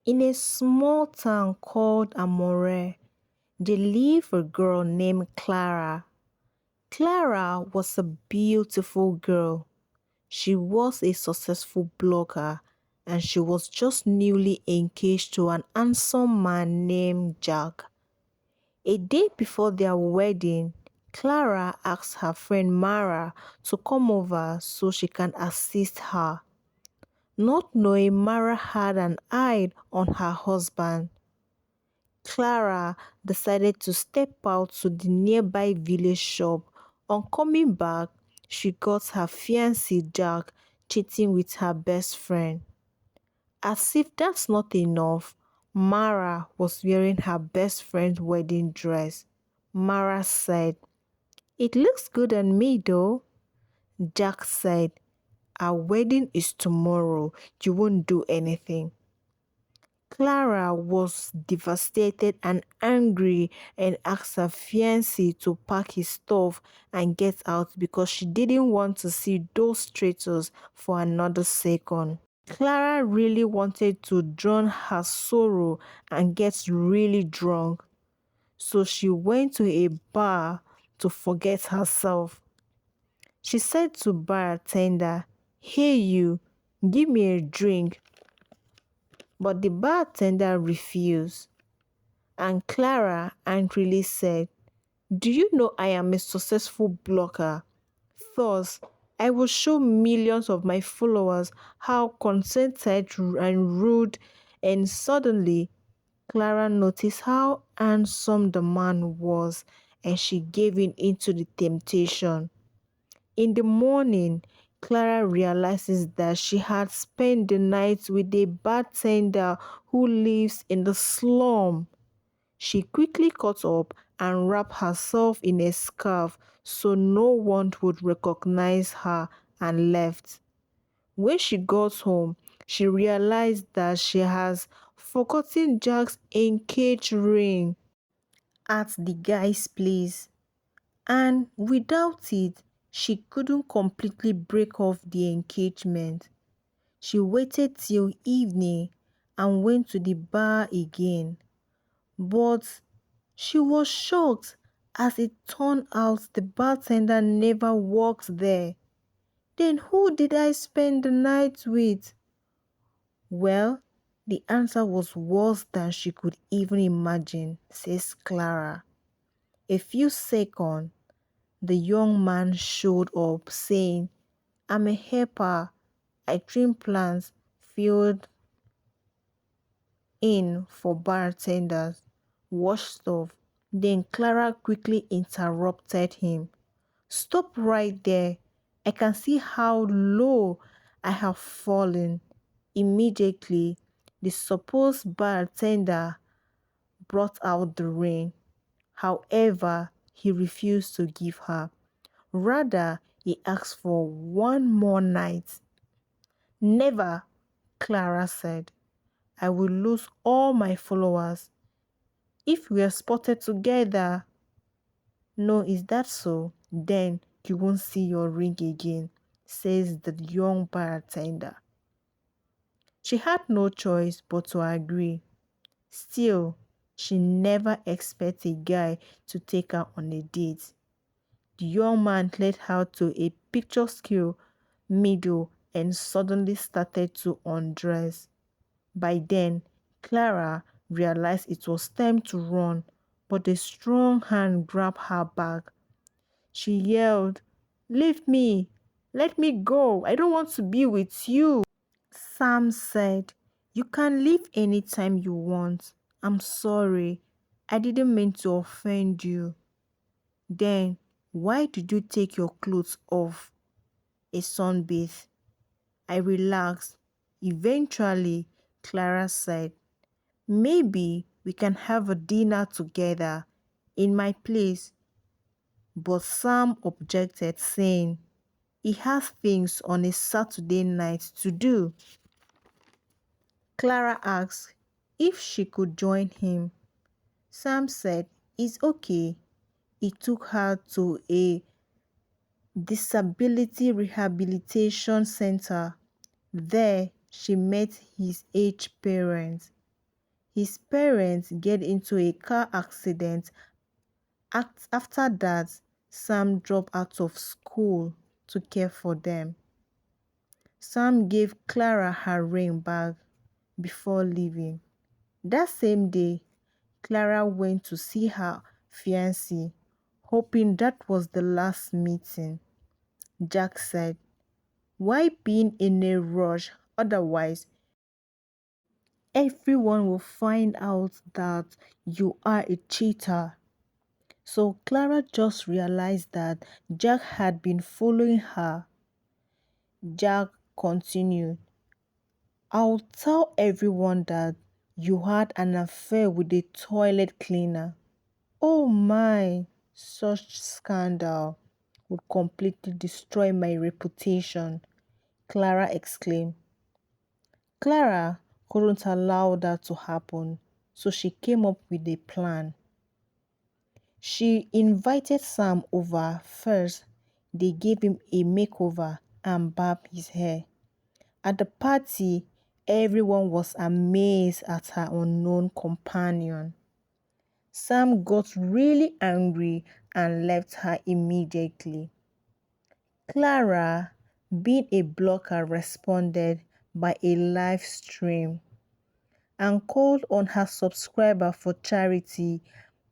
In a small town called Amore, there lived a girl named Clara. Clara was a beautiful girl. She was a successful blogger and she was just newly engaged to an handsome man named Jack. A day before their wedding, Clara asked her friend Mara to come over so she can assist her. Not knowing Mara had an eye on her husband, Clara decided to step out to the nearby village shop. On coming back, she got her fiancé Jack cheating with her best friend. As if that's not enough, Mara was wearing her best friend's wedding dress. Mara said, "It looks good on me though." Jack said, "Our wedding is tomorrow. You won't do anything." Clara was devastated and angry and asked her fiancé to pack his stuff and get out because she didn't want to see those traitors for another second. Clara really wanted to drown her sorrow and get really drunk, so she went to a bar to forget herself. She said to bartender, "Hey you, give me a drink." But the bartender refused. And Clara angrily said, "Do you know I am a successful blogger? Thus, I will show millions of my followers how contented and rude." And suddenly, Clara noticed how handsome the man was and she gave in into the temptation. In the morning, Clara realizes that she had spent the night with a bartender who lives in the slum. She quickly got up and wrapped herself in a scarf so no one would recognize her and left. When she got home, she realized that she has forgotten Jack's engagement ring at the guy's place, and without it, she couldn't completely break off the engagement. She waited till evening and went to the bar again, but she was shocked as it turned out the bartender never worked there. Then who did I spend the night with? Well, the answer was worse than she could even imagine, says Clara. A few seconds, the young man showed up saying, "I'm a helper. I trim plants, filled in for bartenders, wash stuff." Then Clara quickly interrupted him. "Stop right there. I can see how low I have fallen." Immediately, the supposed bartender brought out the ring. However, he refused to give her. Rather, he asked for one more night. "Never," Clara said. "I will lose all my followers if we are spotted together." "No, is that so? Then you won't see your ring again," says the young bartender. She had no choice but to agree. Still, she never expected a guy to take her on a date. The young man led her to a picturesque meadow and suddenly started to undress. By then, Clara realized it was time to run, but a strong hand grabbed her back. She yelled, "Leave me! Let me go! I don't want to be with you!" Sam said, "You can leave anytime you want. I'm sorry. I didn't mean to offend you." "Then why did you take your clothes off a sunbathe?" I relaxed. Eventually, Clara said, "Maybe we can have a dinner together in my place." But Sam objected, saying he has things on a Saturday night to do. Clara asked if she could join him. Sam said it's okay. He took her to a disability rehabilitation center. There, she met his aged parents. His parents get into a car accident. After that, Sam dropped out of school to care for them. Sam gave Clara her ring back before leaving. That same day, Clara went to see her fiancé, hoping that was the last meeting. Jack said, "Why being in a rush? Otherwise, everyone will find out that you are a cheater." So Clara just realized that Jack had been following her. Jack continued, "I'll tell everyone that you had an affair with a toilet cleaner." Oh my, such scandal would completely destroy my reputation, Clara exclaimed. Clara couldn't allow that to happen, so she came up with a plan. She invited Sam over first. They gave him a makeover and barbed his hair. At the party, everyone was amazed at her unknown companion. Sam got really angry and left her immediately. Clara, being a blogger, responded by a live stream and called on her subscriber for charity.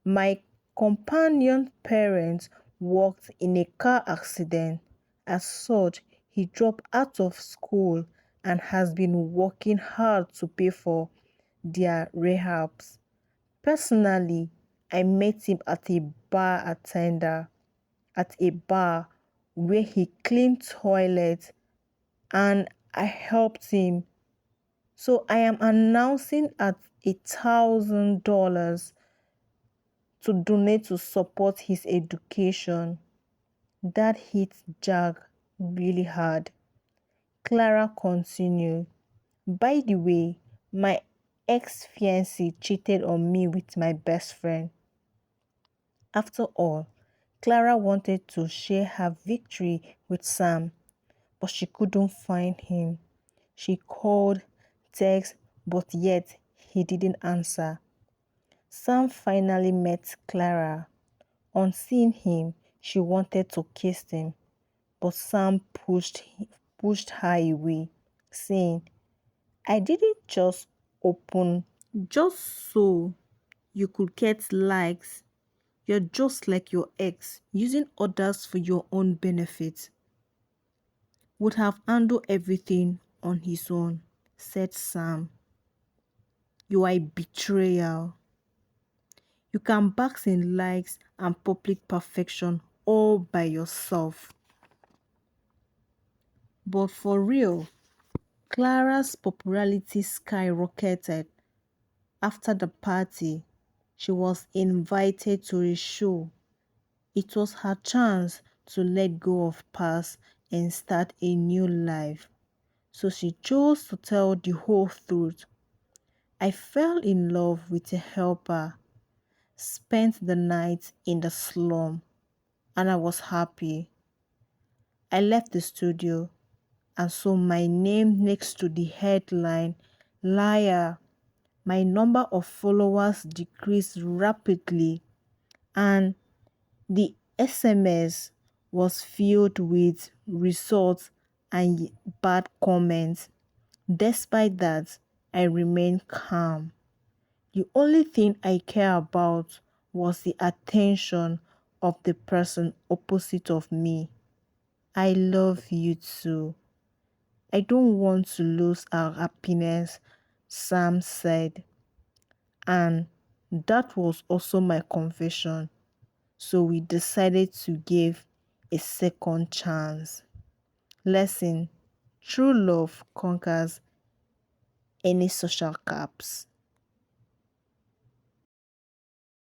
My companion's parents worked in a car accident. As such, he dropped out of school and has been working hard to pay for their rehabs. Personally, I met him at a bar where he cleaned toilets and I helped him. So I am announcing at $1,000 to donate to support his education. That hit Jack really hard. Clara continued, "By the way, my ex-fiancé cheated on me with my best friend." After all, Clara wanted to share her victory with Sam, but she couldn't find him. She called, texted, but yet he didn't answer. Sam finally met Clara. On seeing him, she wanted to kiss him, but Sam pushed her away, saying, "I didn't just open just so you could get likes. You're just like your ex, using others for your own benefit." "Would have handled everything on his own," said Sam. "You are a betrayal. You can bask in likes and public perfection all by yourself." But for real, Clara's popularity skyrocketed. After the party, she was invited to a show. It was her chance to let go of past and start a new life. So she chose to tell the whole truth. "I fell in love with a helper, spent the night in the slum, and I was happy. I left the studio and saw my name next to the headline, 'Liar.' My number of followers decreased rapidly and the SMS was filled with results and bad comments. Despite that, I remained calm. The only thing I care about was the attention of the person opposite of me. I love you too. I don't want to lose our happiness," Sam said. And that was also my confession. So we decided to give a second chance. Lesson: true love conquers any social caps.